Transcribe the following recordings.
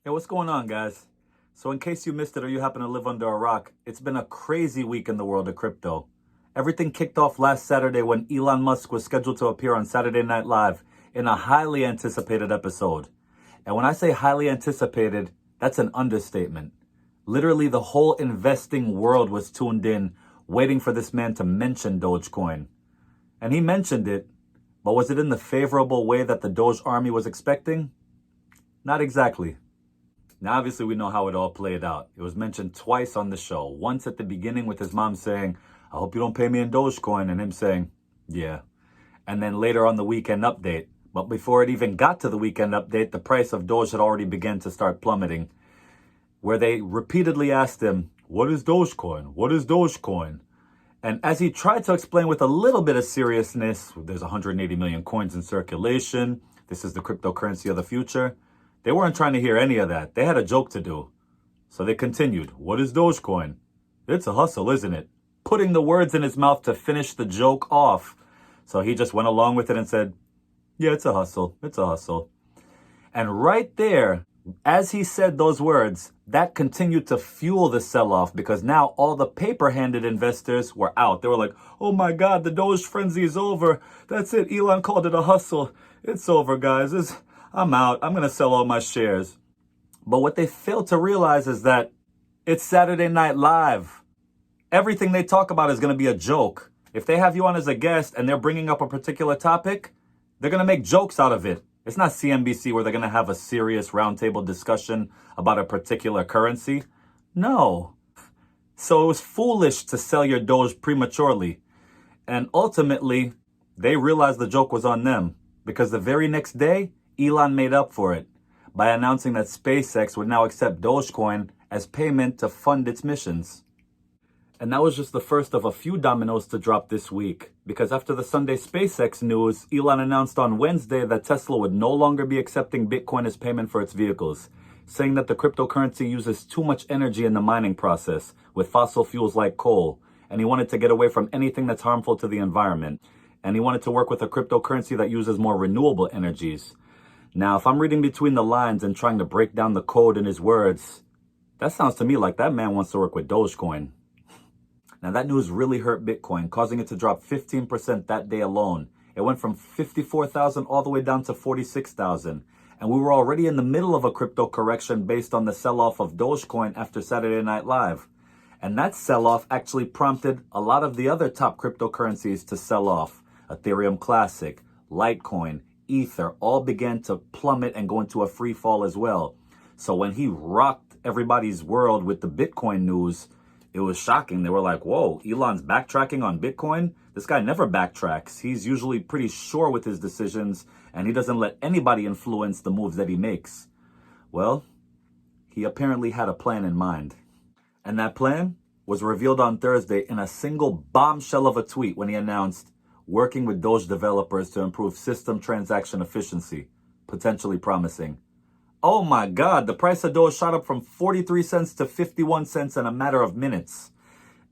Hey, what's going on, guys? So, in case you missed it or you happen to live under a rock, it's been a crazy week in the world of crypto. Everything kicked off last Saturday when Elon Musk was scheduled to appear on Saturday Night Live in a highly anticipated episode. And when I say highly anticipated, that's an understatement. Literally, the whole investing world was tuned in, waiting for this man to mention Dogecoin. And he mentioned it, but was it in the favorable way that the Doge army was expecting? Not exactly. Now, obviously, we know how it all played out. It was mentioned twice on the show. Once at the beginning with his mom saying, "I hope you don't pay me in Dogecoin," and him saying, "Yeah." And then later on the weekend update. But before it even got to the weekend update, the price of Doge had already begun to start plummeting, where they repeatedly asked him, "What is Dogecoin? What is Dogecoin?" And as he tried to explain with a little bit of seriousness, there's 180 million coins in circulation. This is the cryptocurrency of the future. They weren't trying to hear any of that. They had a joke to do. So they continued, "What is Dogecoin?" "It's a hustle, isn't it?" Putting the words in his mouth to finish the joke off. So he just went along with it and said, "Yeah, it's a hustle. It's a hustle." And right there, as he said those words, that continued to fuel the sell-off because now all the paper-handed investors were out. They were like, "Oh my God, the Doge frenzy is over. That's it. Elon called it a hustle. It's over, guys. I'm out. I'm going to sell all my shares." But what they failed to realize is that it's Saturday Night Live. Everything they talk about is going to be a joke. If they have you on as a guest and they're bringing up a particular topic, they're going to make jokes out of it. It's not CNBC where they're going to have a serious roundtable discussion about a particular currency. No. So it was foolish to sell your Doge prematurely. And ultimately, they realized the joke was on them because the very next day, Elon made up for it by announcing that SpaceX would now accept Dogecoin as payment to fund its missions. And that was just the first of a few dominoes to drop this week, because after the Sunday SpaceX news, Elon announced on Wednesday that Tesla would no longer be accepting Bitcoin as payment for its vehicles, saying that the cryptocurrency uses too much energy in the mining process with fossil fuels like coal, and he wanted to get away from anything that's harmful to the environment. And he wanted to work with a cryptocurrency that uses more renewable energies. Now, if I'm reading between the lines and trying to break down the code in his words, that sounds to me like that man wants to work with Dogecoin. Now, that news really hurt Bitcoin, causing it to drop 15% that day alone. It went from 54,000 all the way down to 46,000. And we were already in the middle of a crypto correction based on the sell-off of Dogecoin after Saturday Night Live. And that sell-off actually prompted a lot of the other top cryptocurrencies to sell off. Ethereum Classic, Litecoin, Ether all began to plummet and go into a free fall as well. So when he rocked everybody's world with the Bitcoin news, it was shocking. They were like, "Whoa, Elon's backtracking on Bitcoin? This guy never backtracks. He's usually pretty sure with his decisions, and he doesn't let anybody influence the moves that he makes." Well, he apparently had a plan in mind. And that plan was revealed on Thursday in a single bombshell of a tweet when he announced working with Doge developers to improve system transaction efficiency, potentially promising. Oh my God, the price of Doge shot up from 43 cents to 51 cents in a matter of minutes.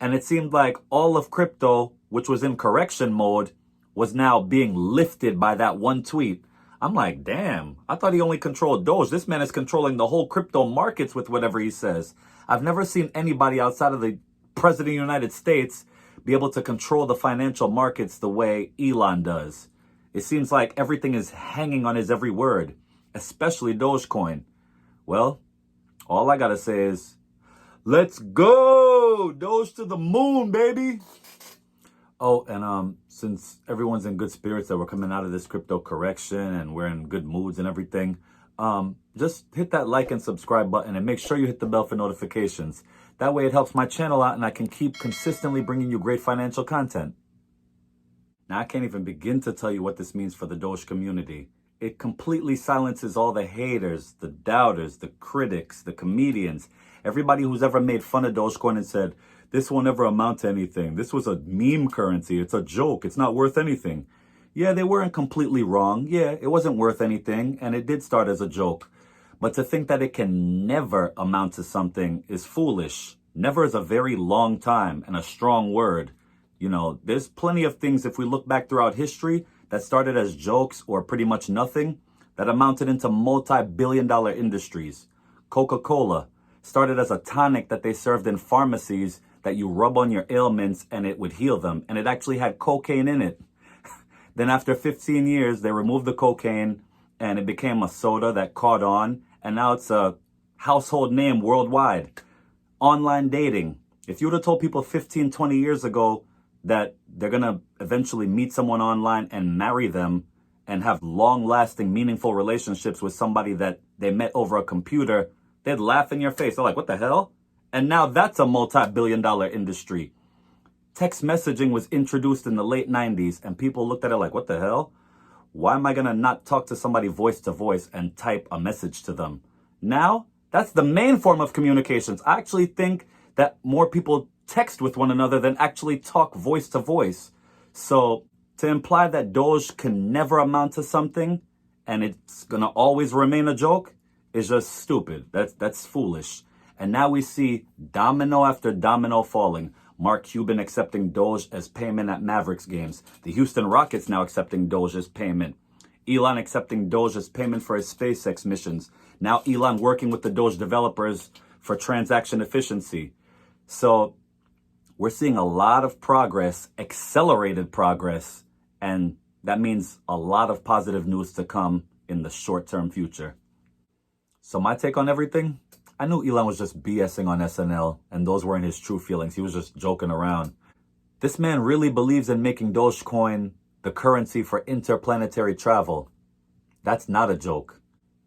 And it seemed like all of crypto, which was in correction mode, was now being lifted by that one tweet. I'm like, damn, I thought he only controlled Doge. This man is controlling the whole crypto markets with whatever he says. I've never seen anybody outside of the President of the United States be able to control the financial markets the way Elon does. It seems like everything is hanging on his every word, especially Dogecoin. Well, all I gotta say is, let's go! Doge to the moon, baby! Oh, and since everyone's in good spirits that we're coming out of this crypto correction and we're in good moods and everything, just hit that like and subscribe button and make sure you hit the bell for notifications. That way it helps my channel out and I can keep consistently bringing you great financial content. Now, I can't even begin to tell you what this means for the Doge community. It completely silences all the haters, the doubters, the critics, the comedians, everybody who's ever made fun of Dogecoin and said, "This will never amount to anything. This was a meme currency. It's a joke. It's not worth anything." Yeah, they weren't completely wrong. Yeah, it wasn't worth anything, and it did start as a joke. But to think that it can never amount to something is foolish. Never is a very long time and a strong word. You know, there's plenty of things, if we look back throughout history, that started as jokes or pretty much nothing, that amounted into multi-billion-dollar industries. Coca-Cola started as a tonic that they served in pharmacies that you rub on your ailments and it would heal them. And it actually had cocaine in it. Then after 15 years, they removed the cocaine and it became a soda that caught on. And now it's a household name worldwide. Online dating. If you would have told people 15, 20 years ago that they're going to eventually meet someone online and marry them and have long-lasting, meaningful relationships with somebody that they met over a computer, they'd laugh in your face. They're like, what the hell? And now that's a multi-billion-dollar industry. Text messaging was introduced in the late 90s, and people looked at it like, what the hell? Why am I going to not talk to somebody voice to voice and type a message to them? Now, that's the main form of communications. I actually think that more people text with one another than actually talk voice to voice. So to imply that Doge can never amount to something and it's going to always remain a joke is just stupid. That's foolish. And now we see domino after domino falling. Mark Cuban accepting Doge as payment at Mavericks games. The Houston Rockets now accepting Doge as payment. Elon accepting Doge as payment for his SpaceX missions. Now Elon working with the Doge developers for transaction efficiency. So we're seeing a lot of progress, accelerated progress, and that means a lot of positive news to come in the short-term future. So my take on everything, I knew Elon was just BSing on SNL, and those weren't his true feelings. He was just joking around. This man really believes in making Dogecoin the currency for interplanetary travel. That's not a joke.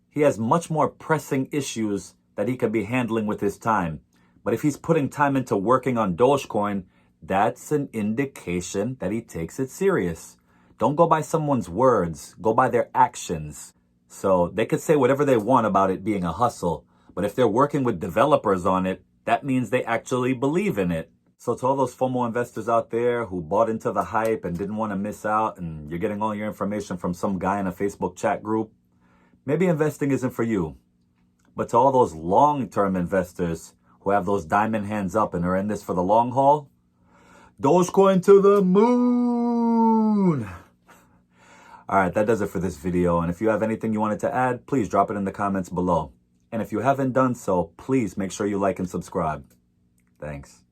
He has much more pressing issues that he could be handling with his time. But if he's putting time into working on Dogecoin, that's an indication that he takes it serious. Don't go by someone's words, go by their actions. So they could say whatever they want about it being a hustle, but if they're working with developers on it, that means they actually believe in it. So to all those FOMO investors out there who bought into the hype and didn't want to miss out, and you're getting all your information from some guy in a Facebook chat group, maybe investing isn't for you. But to all those long-term investors who have those diamond hands up and are in this for the long haul, Dogecoin to the moon! All right, that does it for this video. And if you have anything you wanted to add, please drop it in the comments below. And if you haven't done so, please make sure you like and subscribe. Thanks.